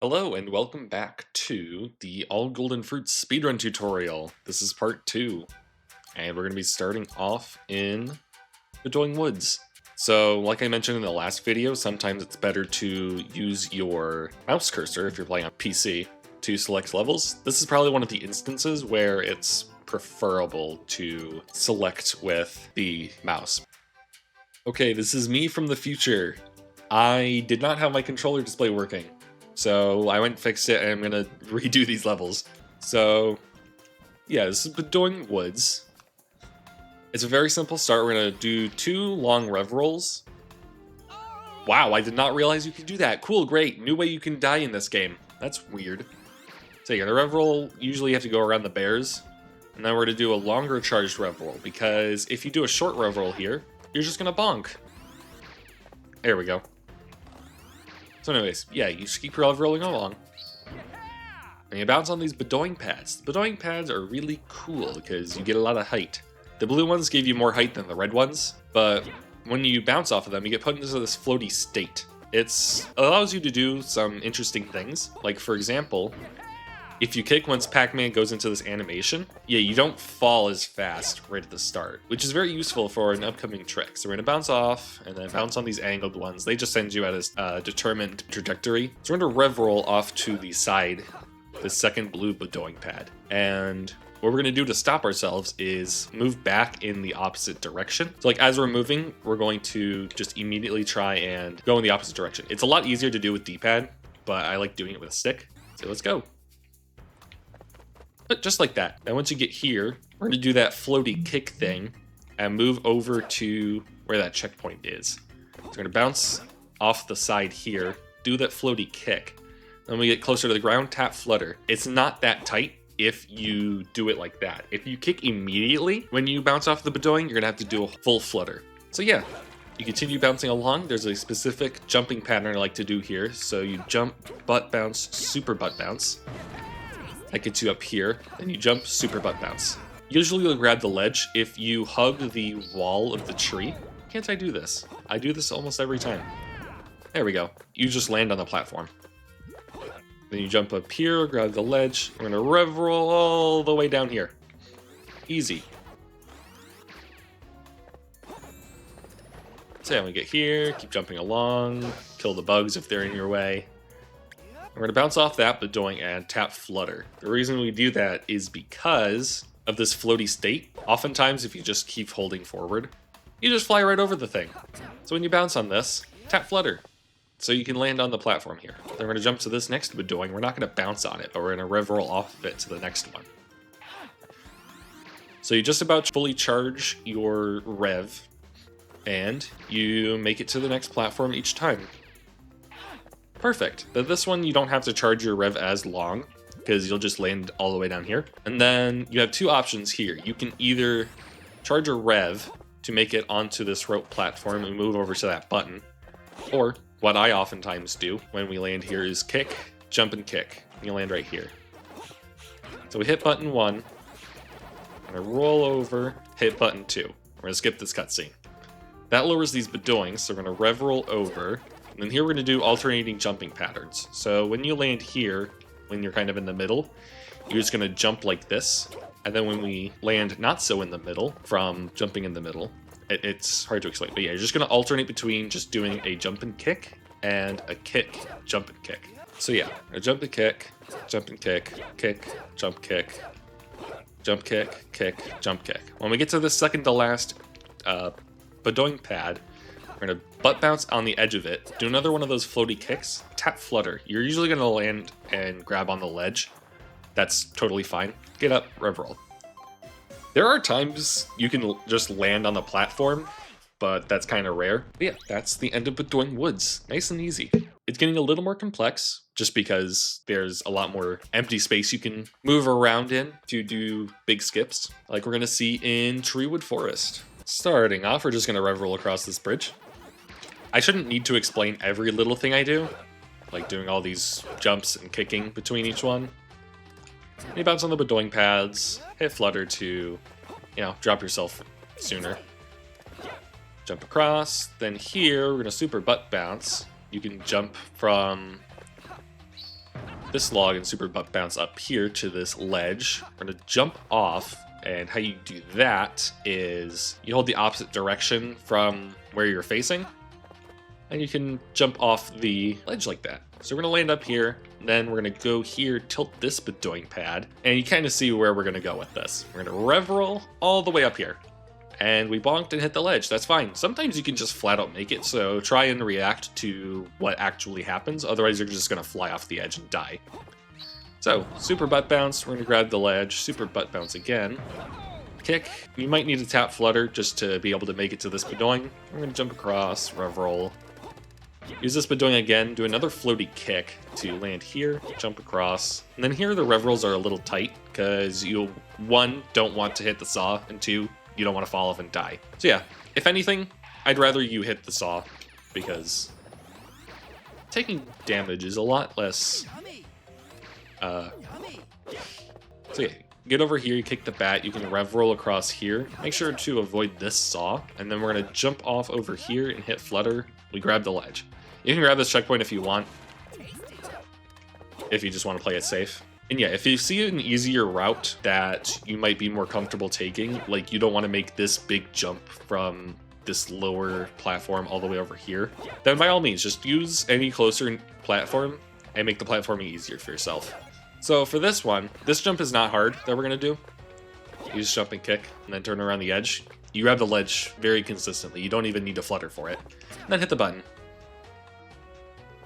Hello and welcome back to the All Golden Fruits speedrun tutorial. This is part 2, and we're going to be starting off in the Butane Woods. So, like I mentioned in the last video, sometimes it's better to use your mouse cursor if you're playing on PC to select levels. This is probably one of the instances where it's preferable to select with the mouse. Okay, this is me from the future. I did not have my controller display working. So I went and fixed it, and I'm gonna redo these levels. So yeah, this is Butane Woods. It's a very simple start. We're gonna do 2 long rev rolls. Wow, I did not realize you could do that. Cool, great. New way you can die in this game. That's weird. So you're gonna rev roll, usually you have to go around the bears. And then we're gonna do a longer charged rev roll, because if you do a short rev roll here, you're just gonna bonk. There we go. So anyways, yeah, you just keep rolling along. And you bounce on these Butane pads. The Butane pads are really cool because you get a lot of height. The blue ones give you more height than the red ones, but when you bounce off of them, you get put into this floaty state. It allows you to do some interesting things. Like, for example, if you kick once Pac-Man goes into this animation, yeah, you don't fall as fast right at the start, which is very useful for an upcoming trick. So we're gonna bounce off and then bounce on these angled ones. They just send you at a determined trajectory. So we're gonna rev roll off to the side, the second blue Butane pad. And what we're gonna do to stop ourselves is move back in the opposite direction. So like as we're moving, we're going to just immediately try and go in the opposite direction. It's a lot easier to do with D-pad, but I like doing it with a stick. So let's go. Just like that. And once you get here, we're going to do that floaty kick thing and move over to where that checkpoint is. So we're going to bounce off the side here, do that floaty kick. Then we get closer to the ground, tap flutter. It's not that tight if you do it like that. If you kick immediately when you bounce off the Butane, you're going to have to do a full flutter. So yeah, you continue bouncing along. There's a specific jumping pattern I like to do here. So you jump, butt bounce, super butt bounce. That gets you up here, then you jump, super butt bounce. Usually you'll grab the ledge if you hug the wall of the tree. Can't I do this? I do this almost every time. There we go. You just land on the platform. Then you jump up here, grab the ledge. We're gonna rev roll all the way down here. Easy. So yeah, we get here, keep jumping along, kill the bugs if they're in your way. We're going to bounce off that Butane and tap flutter. The reason we do that is because of this floaty state. Oftentimes, if you just keep holding forward, you just fly right over the thing. So when you bounce on this, tap flutter. So you can land on the platform here. Then we're going to jump to this next Butane. We're not going to bounce on it, but we're going to rev roll off of it to the next one. So you just about fully charge your rev, and you make it to the next platform each time. Perfect. But this one, you don't have to charge your rev as long because you'll just land all the way down here. And then you have 2 options here. You can either charge a rev to make it onto this rope platform and move over to that button. Or what I oftentimes do when we land here is kick, jump, and kick. And you land right here. So we hit button 1. I'm going to roll over, hit button 2. We're going to skip this cutscene. That lowers these Butanes, so we're going to rev roll over. And then here we're going to do alternating jumping patterns. So when you land here, when you're kind of in the middle, you're just going to jump like this. And then when we land not so in the middle, from jumping in the middle, it's hard to explain. But yeah, you're just going to alternate between just doing a jump and kick, and a kick, jump and kick. So yeah, a jump and kick, jump and kick, jump kick, jump kick, kick, jump kick. When we get to the second to last Butane pad, we're going to butt bounce on the edge of it, do another one of those floaty kicks, tap flutter. You're usually going to land and grab on the ledge. That's totally fine. Get up, rev roll. There are times you can just land on the platform, but that's kind of rare. But yeah, that's the end of Butane Woods. Nice and easy. It's getting a little more complex just because there's a lot more empty space you can move around in to do big skips, like we're going to see in Treewood Forest. Starting off, we're just going to rev roll across this bridge. I shouldn't need to explain every little thing I do, like doing all these jumps and kicking between each one. You bounce on the Butane pads, hit flutter to, drop yourself sooner. Jump across, then here we're going to super butt bounce. You can jump from this log and super butt bounce up here to this ledge. We're gonna jump off, and how you do that is you hold the opposite direction from where you're facing, and you can jump off the ledge like that. So we're gonna land up here, then we're gonna go here, tilt this Butane pad, and you kind of see where we're gonna go with this. We're gonna rev roll all the way up here. And we bonked and hit the ledge, that's fine. Sometimes you can just flat out make it, so try and react to what actually happens, otherwise you're just gonna fly off the edge and die. So, super butt bounce, we're gonna grab the ledge, super butt bounce again. Kick, you might need to tap flutter just to be able to make it to this Butane. We're gonna jump across, rev roll. Use this Butane again, do another floaty kick to land here, jump across. And then here the rev rolls are a little tight, because you, 1, don't want to hit the saw, and 2, you don't want to fall off and die. So yeah, if anything, I'd rather you hit the saw, because taking damage is a lot less... So yeah, get over here, you kick the bat, you can rev roll across here. Make sure to avoid this saw, and then we're going to jump off over here and hit flutter. We grab the ledge. You can grab this checkpoint if you want, if you just want to play it safe. And yeah, if you see an easier route that you might be more comfortable taking, like you don't want to make this big jump from this lower platform all the way over here, then by all means, just use any closer platform and make the platforming easier for yourself. So for this one, this jump is not hard that we're going to do. You just jump and kick, and then turn around the edge. You grab the ledge very consistently. You don't even need to flutter for it. And then hit the button.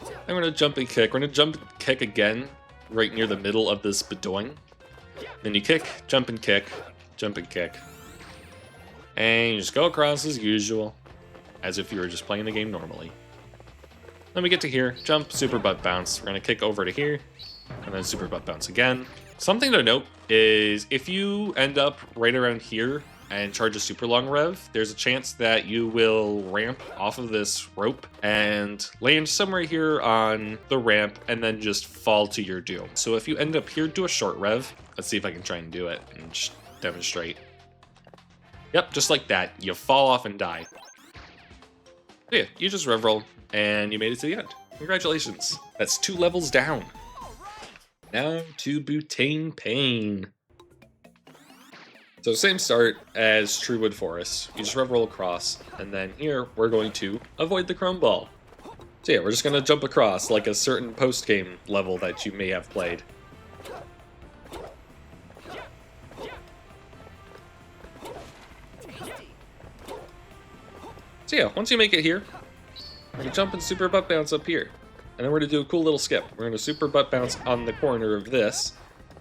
Then we're going to jump and kick. We're going to jump and kick again, right near the middle of this Butane. Then you kick, jump and kick, jump and kick. And you just go across as usual, as if you were just playing the game normally. Then we get to here, jump, super butt bounce. We're going to kick over to here, and then super butt bounce again. Something to note is if you end up right around here and charge a super long rev, there's a chance that you will ramp off of this rope and land somewhere here on the ramp and then just fall to your doom. So if you end up here, do a short rev. Let's see if I can try and do it and just demonstrate. Yep, just like that. You fall off and die. So yeah, you just rev roll and you made it to the end. Congratulations. That's 2 levels down. Now to Butane Pain. So same start as Treewood Forest. You just rev roll across, and then here we're going to avoid the chrome ball. So yeah, we're just gonna jump across like a certain post-game level that you may have played. So yeah, once you make it here, we're gonna jump and super butt bounce up here. And then we're gonna do a cool little skip. We're gonna super butt bounce on the corner of this,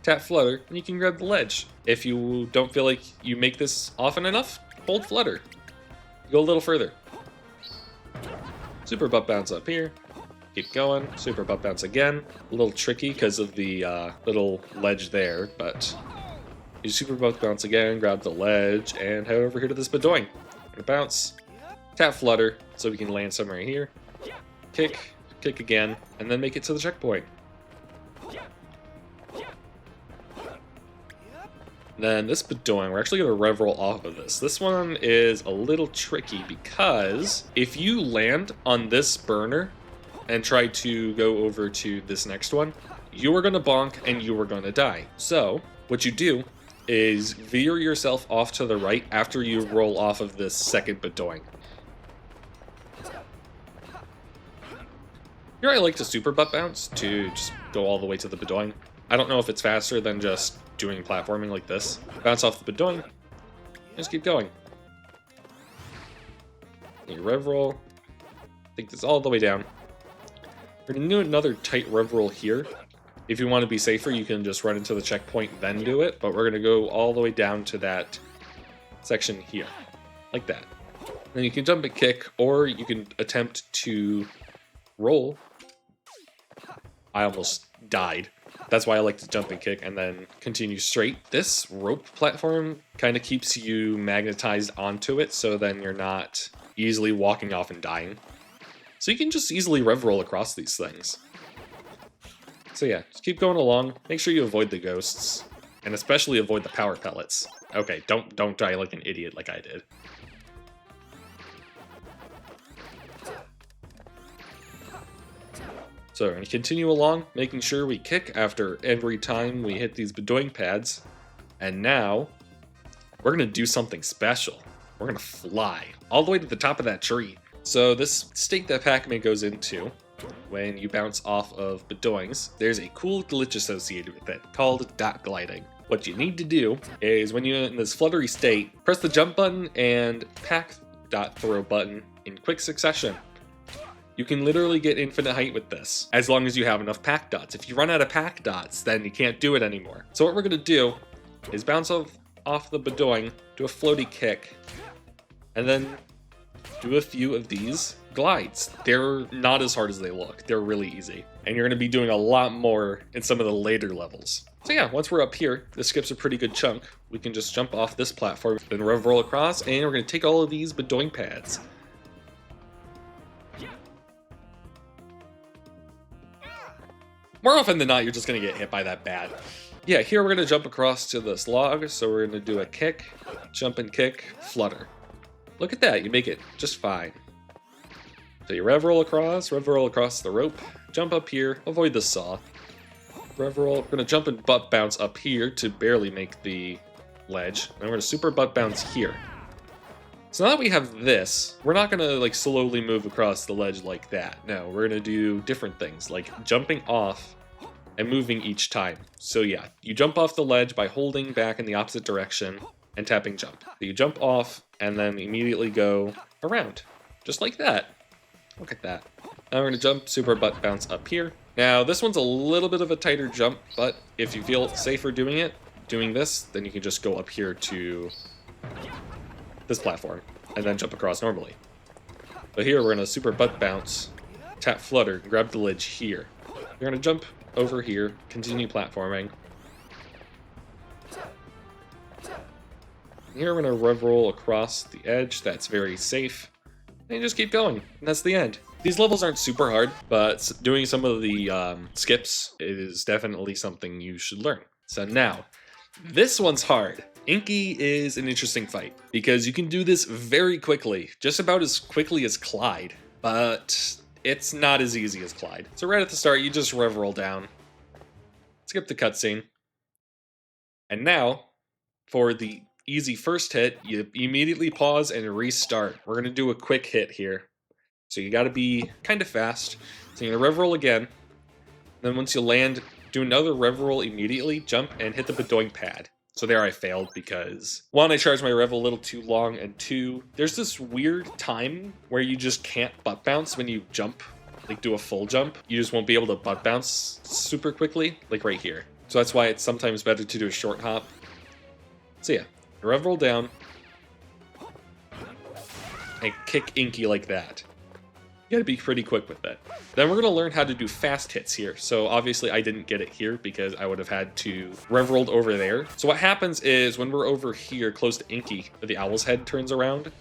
tap flutter, and you can grab the ledge. If you don't feel like you make this often enough, hold flutter. Go a little further. Super butt bounce up here. Keep going. Super butt bounce again. A little tricky because of the little ledge there, but you super butt bounce again, grab the ledge, and head over here to this Butane. Bounce, tap flutter, so we can land somewhere here. Kick, kick again, and then make it to the checkpoint. Then this Butane, we're actually going to rev roll off of this. This one is a little tricky because if you land on this burner and try to go over to this next one, you are going to bonk and you are going to die. So what you do is veer yourself off to the right after you roll off of this second Butane. Here I like to super butt bounce to just go all the way to the Butane. I don't know if it's faster than just doing platforming like this. Bounce off the Butane, just keep going. You rev roll, take this all the way down. We're gonna do another tight rev roll here. If you want to be safer, you can just run into the checkpoint, then do it, but we're gonna go all the way down to that section here, like that. Then you can jump and kick, or you can attempt to roll. I almost died. That's why I like to jump and kick and then continue straight. This rope platform kind of keeps you magnetized onto it, so then you're not easily walking off and dying. So you can just easily rev roll across these things. So yeah, just keep going along. Make sure you avoid the ghosts, and especially avoid the power pellets. Okay, don't die like an idiot like I did. So we're going to continue along, making sure we kick after every time we hit these Butane pads. And now, we're going to do something special. We're going to fly all the way to the top of that tree. So this state that Pac-Man goes into, when you bounce off of Butoings, there's a cool glitch associated with it called dot gliding. What you need to do is when you're in this fluttery state, press the jump button and Pac dot throw button in quick succession. You can literally get infinite height with this, as long as you have enough Pac dots. If you run out of Pac dots, then you can't do it anymore. So what we're going to do is bounce off the Butoing, do a floaty kick, and then do a few of these glides. They're not as hard as they look. They're really easy. And you're going to be doing a lot more in some of the later levels. So yeah, once we're up here, this skips a pretty good chunk. We can just jump off this platform, then rev roll across, and we're going to take all of these Butane pads. More often than not, you're just going to get hit by that bat. Yeah, here we're going to jump across to this log, so we're going to do a kick, jump and kick, flutter. Look at that, you make it just fine. So you rev roll across the rope, jump up here, avoid the saw. Rev roll, we're going to jump and butt bounce up here to barely make the ledge. Then we're going to super butt bounce here. So now that we have this, we're not going to like slowly move across the ledge like that. No, we're going to do different things, like jumping off and moving each time. So yeah, you jump off the ledge by holding back in the opposite direction and tapping jump. So you jump off and then immediately go around, just like that. Look at that. Now we're going to jump, super butt bounce up here. Now this one's a little bit of a tighter jump, but if you feel safer doing this, then you can just go up here to this platform and then jump across normally. But here we're going to super butt bounce, tap flutter, and grab the ledge here. We're going to jump over here, continue platforming. Here we're going to rev roll across the edge. That's very safe. And you just keep going. And that's the end. These levels aren't super hard, but doing some of the skips is definitely something you should learn. So now, this one's hard. Inky is an interesting fight, because you can do this very quickly, just about as quickly as Clyde, but it's not as easy as Clyde. So right at the start, you just rev roll down, skip the cutscene, and now, for the easy first hit, you immediately pause and restart. We're going to do a quick hit here. So you got to be kind of fast. So you're going to rev roll again. Then once you land, do another rev roll immediately, jump, and hit the Butane pad. So there I failed because, one, I charged my rev a little too long, and two, there's this weird time where you just can't butt bounce when you jump, like do a full jump. You just won't be able to butt bounce super quickly, like right here. So that's why it's sometimes better to do a short hop. So yeah, rev roll down, and kick Inky like that. You gotta be pretty quick with it. Then we're gonna learn how to do fast hits here. So obviously I didn't get it here because I would have had to rev rolled over there. So what happens is when we're over here close to Inky, the owl's head turns around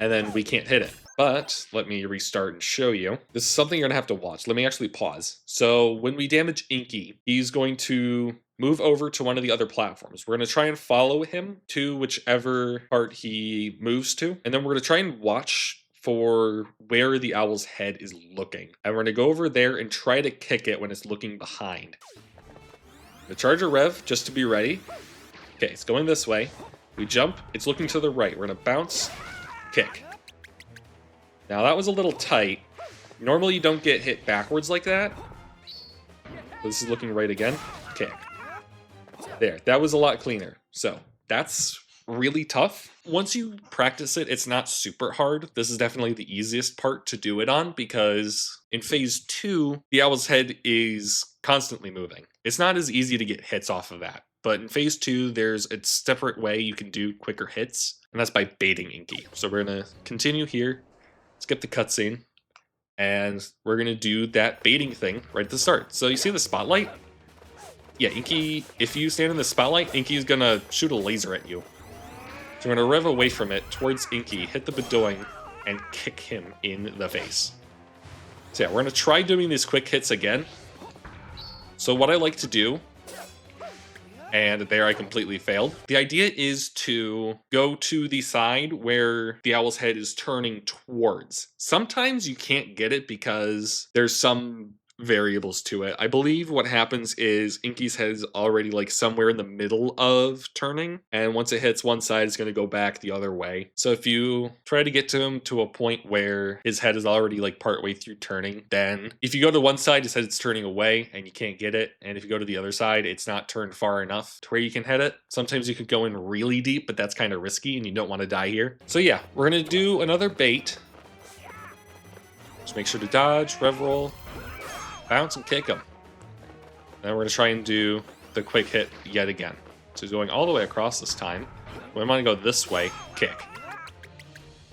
and then we can't hit it. But let me restart and show you. This is something you're gonna have to watch. Let me actually pause. So when we damage Inky, he's going to move over to one of the other platforms. We're going to try and follow him to whichever part he moves to. And then we're going to try and watch for where the owl's head is looking. And we're going to go over there and try to kick it when it's looking behind. The charger rev, just to be ready. Okay, it's going this way. We jump, it's looking to the right. We're going to bounce, kick. Now that was a little tight. Normally you don't get hit backwards like that. This is looking right again. Kick. There, that was a lot cleaner. So that's really tough. Once you practice it, it's not super hard. This is definitely the easiest part to do it on because in phase 2, the owl's head is constantly moving. It's not as easy to get hits off of that. But in phase 2, there's a separate way you can do quicker hits, and that's by baiting Inky. So we're going to continue here, skip the cutscene, and we're going to do that baiting thing right at the start. So you see the spotlight? Yeah, Inky, if you stand in the spotlight, Inky's gonna shoot a laser at you. So we're gonna rev away from it towards Inky, hit the Butane, and kick him in the face. So yeah, we're gonna try doing these quick hits again. So what I like to do, and there I completely failed. The idea is to go to the side where the owl's head is turning towards. Sometimes you can't get it because there's some variables to it. I believe what happens is Inky's head is already like somewhere in the middle of turning, and once it hits one side, it's going to go back the other way. So if you try to get to him to a point where his head is already like partway through turning, then if you go to one side, his head's turning away and you can't get it, and if you go to the other side, it's not turned far enough to where you can hit it. Sometimes you could go in really deep, but that's kind of risky and you don't want to die here. So yeah, we're going to do another bait. Just make sure to dodge, rev roll, bounce, and kick him. Then we're going to try and do the quick hit yet again. So he's going all the way across this time. We want to go this way, kick.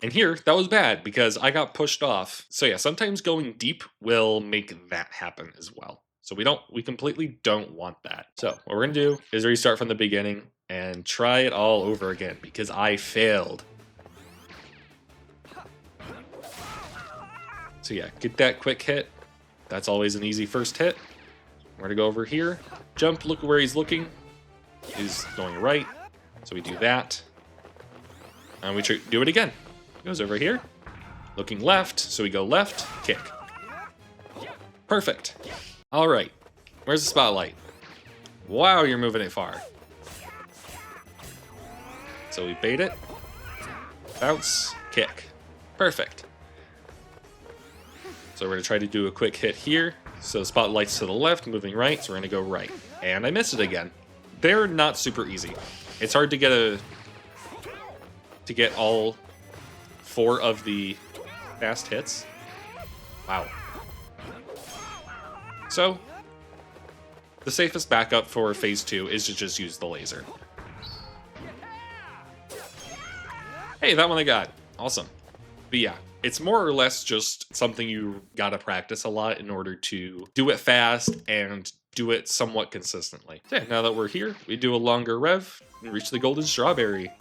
And here, that was bad because I got pushed off. So yeah, sometimes going deep will make that happen as well. So we completely don't want that. So what we're going to do is restart from the beginning and try it all over again because I failed. So yeah, get that quick hit. That's always an easy first hit. We're gonna go over here, jump, look where he's looking. He's going right, so we do that. And we do it again. Goes over here, looking left, so we go left, kick. Perfect. All right, where's the spotlight? Wow, you're moving it far. So we bait it, bounce, kick. Perfect. So we're going to try to do a quick hit here. So spotlight's to the left, moving right, so we're going to go right. And I missed it again. They're not super easy. It's hard to get all 4 of the fast hits. Wow. So the safest backup for phase 2 is to just use the laser. Hey, that one I got. Awesome. But yeah, it's more or less just something you gotta practice a lot in order to do it fast and do it somewhat consistently. So yeah, now that we're here, we do a longer rev and reach the golden strawberry.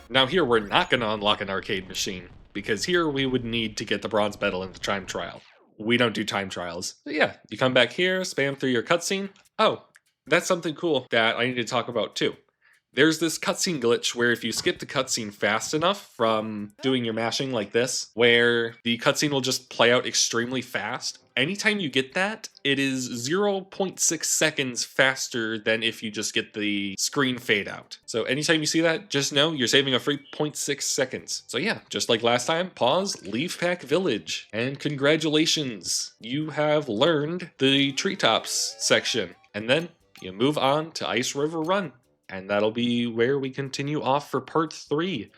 Now here, we're not gonna unlock an arcade machine, because here we would need to get the bronze medal in the time trial. We don't do time trials. But yeah, you come back here, spam through your cutscene. Oh, that's something cool that I need to talk about too. There's this cutscene glitch where if you skip the cutscene fast enough from doing your mashing like this, where the cutscene will just play out extremely fast, anytime you get that, it is 0.6 seconds faster than if you just get the screen fade out. So anytime you see that, just know you're saving a free 0.6 seconds. So yeah, just like last time, pause, leave Pac Village, and congratulations, you have learned the treetops section. And then you move on to Ice River Run. And that'll be where we continue off for part 3.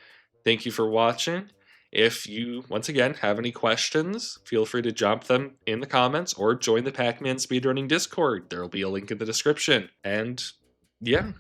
Thank you for watching. If you, once again, have any questions, feel free to drop them in the comments or join the Pac-Man speedrunning Discord. There will be a link in the description. And yeah,